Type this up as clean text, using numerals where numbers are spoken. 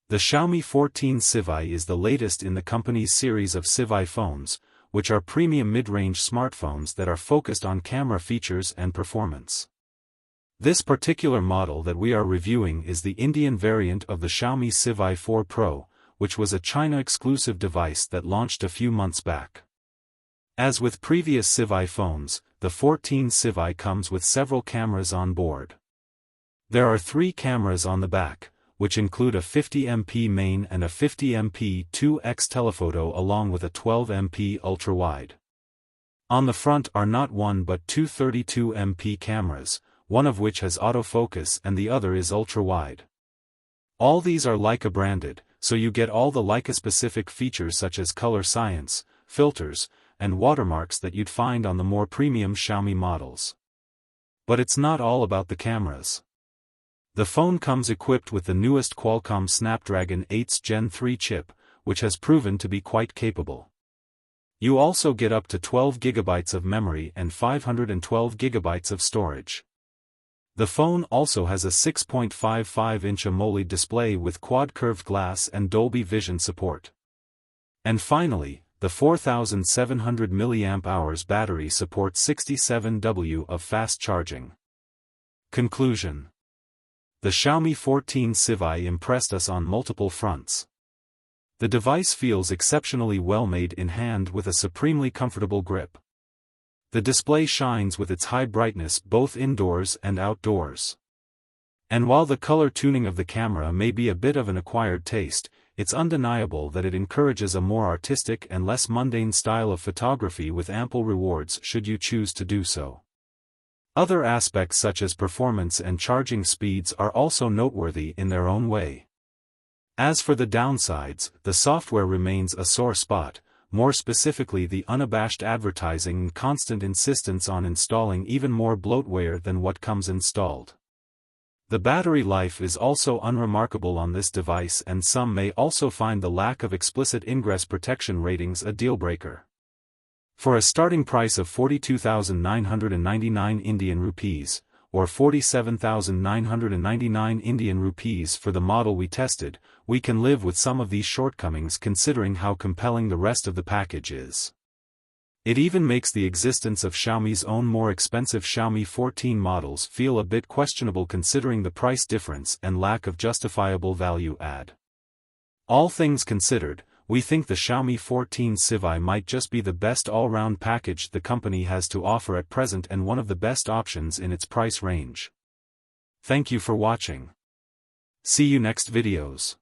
The Xiaomi 14 Civi is the latest in the company's series of Civi phones, which are premium mid-range smartphones that are focused on camera features and performance. This particular model that we are reviewing is the Indian variant of the Xiaomi Civi 4 Pro, which was a China-exclusive device that launched a few months back. As with previous Civi phones, the 14 Civi comes with several cameras on board. There are 3 cameras on the back, which include a 50MP main and a 50MP 2x telephoto along with a 12MP ultra-wide. On the front are not one but two 32MP cameras, one of which has autofocus and the other is ultra-wide. All these are Leica branded, so you get all the Leica-specific features such as color science, filters, and watermarks that you'd find on the more premium Xiaomi models. But it's not all about the cameras. The phone comes equipped with the newest Qualcomm Snapdragon 8's Gen 3 chip, which has proven to be quite capable. You also get up to 12 GB of memory and 512 GB of storage. The phone also has a 6.55-inch AMOLED display with quad-curved glass and Dolby Vision support. And finally, the 4700 mAh battery supports 67 W of fast charging. Conclusion: the Xiaomi 14 Civi impressed us on multiple fronts. The device feels exceptionally well made in hand with a supremely comfortable grip. The display shines with its high brightness both indoors and outdoors. And while the color tuning of the camera may be a bit of an acquired taste, it's undeniable that it encourages a more artistic and less mundane style of photography with ample rewards should you choose to do so. Other aspects such as performance and charging speeds are also noteworthy in their own way. As for the downsides, the software remains a sore spot, more specifically the unabashed advertising and constant insistence on installing even more bloatware than what comes installed. The battery life is also unremarkable on this device, and some may also find the lack of explicit ingress protection ratings a deal-breaker. For a starting price of 42,999 Indian rupees, or 47,999 Indian rupees for the model we tested, we can live with some of these shortcomings considering how compelling the rest of the package is. It even makes the existence of Xiaomi's own more expensive Xiaomi 14 models feel a bit questionable considering the price difference and lack of justifiable value add. All things considered, we think the Xiaomi 14 Civi might just be the best all-round package the company has to offer at present and one of the best options in its price range. Thank you for watching. See you next videos.